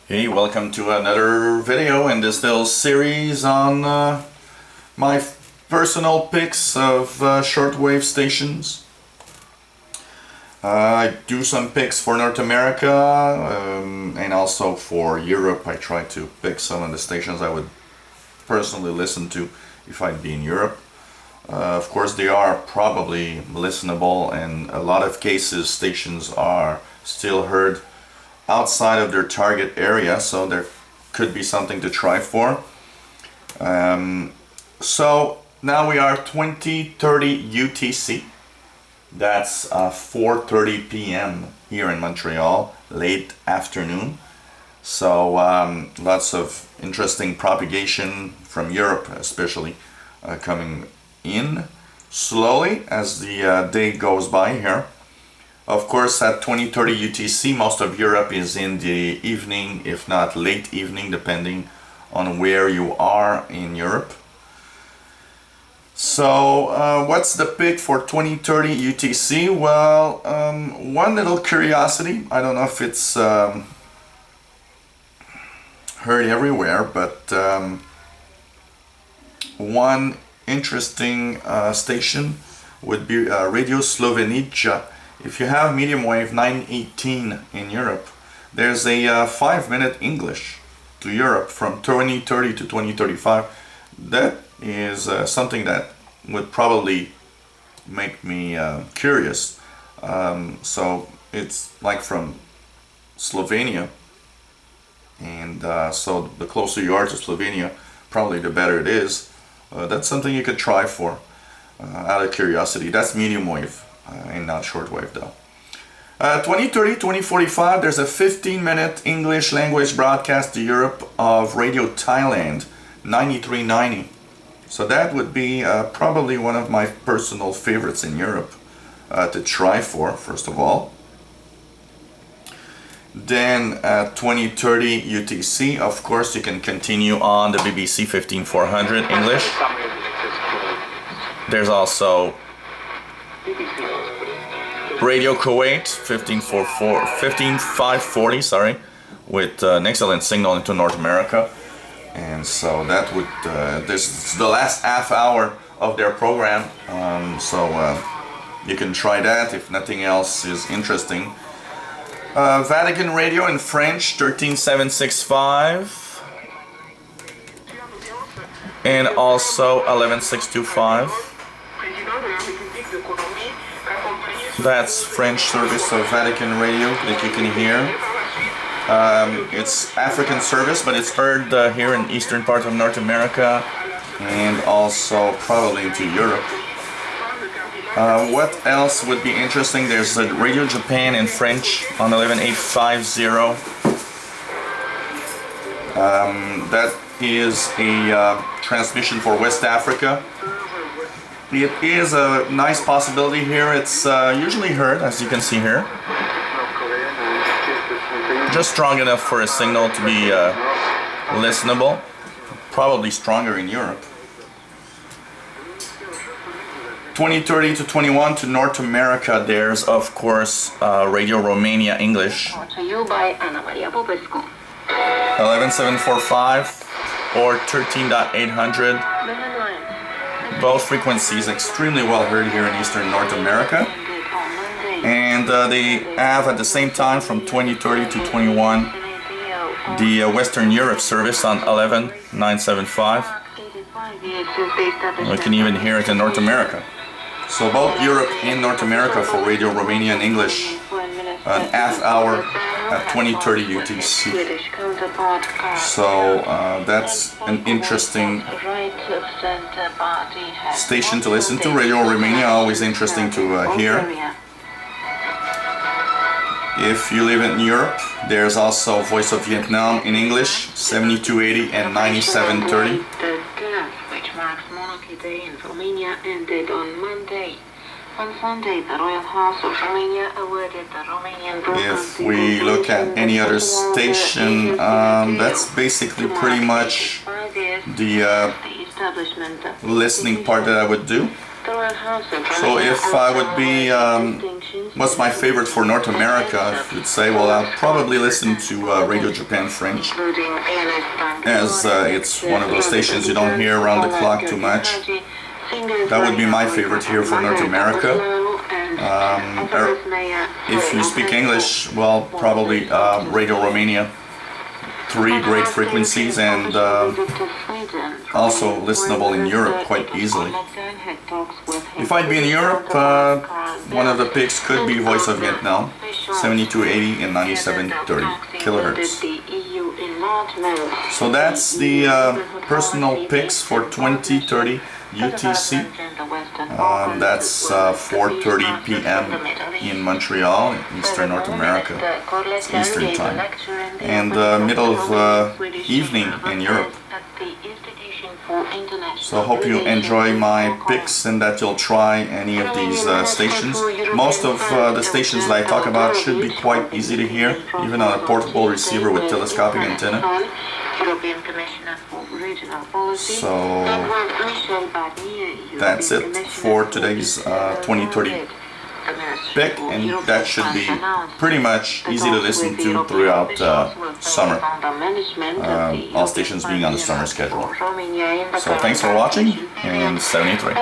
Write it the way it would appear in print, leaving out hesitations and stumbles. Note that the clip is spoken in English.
Hey, welcome to another video in this little series on my personal picks of shortwave stations. I do some picks for North America and also for Europe. I try to pick some of the stations I would personally listen to if I'd be in Europe. Of course, they are probably listenable, and a lot of cases stations are still heard outside of their target area, so there could be something to try for. So now we are 2030 UTC. That's 4:30 p.m. here in Montreal, late afternoon. So lots of interesting propagation from Europe, especially coming in slowly as the day goes by here. Of course, at 2030 UTC, most of Europe is in the evening, if not late evening, depending on where you are in Europe. So, what's the pick for 2030 UTC? Well, one little curiosity. I don't know if it's heard everywhere, but one interesting station would be Radio Slovenica. If you have medium wave 918 in Europe, there's a 5-minute English to Europe from 2030 to 2035. That is something that would probably make me curious. So it's like from Slovenia, and so the closer you are to Slovenia, probably the better it is. That's something you could try for out of curiosity. That's medium wave. And not shortwave though. 2030, 2045, there's a 15-minute English language broadcast to Europe of Radio Thailand 9390. So that would be probably one of my personal favorites in Europe to try for, first of all. Then 2030 UTC, of course, you can continue on the BBC 15400 English. There's also Radio Kuwait 15540, sorry, with an excellent signal into North America. And so that would this is the last half hour of their program, so you can try that if nothing else is interesting. Vatican Radio in French 13765 and also 11625. That's French service of Vatican Radio that you can hear. It's African service, but it's heard here in eastern parts of North America and also probably into Europe. What else would be interesting? There's Radio Japan in French on 11850. That is a transmission for West Africa. It is a nice possibility here. It's usually heard, as you can see here. Just strong enough for a signal to be listenable. Probably stronger in Europe. 2030 to 21 to North America, there's of course Radio Romania English. 11745 or 13.800. Both frequencies extremely well heard here in Eastern North America, and they have at the same time from 2030 to 21 the Western Europe service on 11975. We can even hear it in North America. So both Europe and North America for Radio Romania in English, an half hour at 2030 UTC. So that's an interesting station to listen to. Radio Romania, always interesting to hear. If you live in Europe, there's also Voice of Vietnam in English, 7280 and 9730. Which marks Monarchy Day in Romania ended on Monday. On Sunday, the Royal House of Romania awarded the Romanian If we look at any other station, that's basically pretty much the listening part that I would do. So if I would be, what's my favorite for North America, I would say, well, I'll probably listen to Radio Japan French, as it's one of those stations you don't hear around the clock too much. That would be my favorite here for North America. If you speak English, well, probably Radio Romania. 3 great frequencies, and also listenable in Europe quite easily. If I'd be in Europe, one of the picks could be Voice of Vietnam, 7280 and 9730 kilohertz. So that's the personal picks for 2030 UTC. That's 4:30 p.m. in Montreal, Eastern North America. It's Eastern time. And middle of evening in Europe. So I hope you enjoy my picks and that you'll try any of these stations. Most of the stations that I talk about should be quite easy to hear, even on a portable receiver with telescopic antenna. So that's it for today's 2030 pick, and that should be pretty much easy to listen to throughout summer. All stations being on the summer schedule. So thanks for watching, and 73.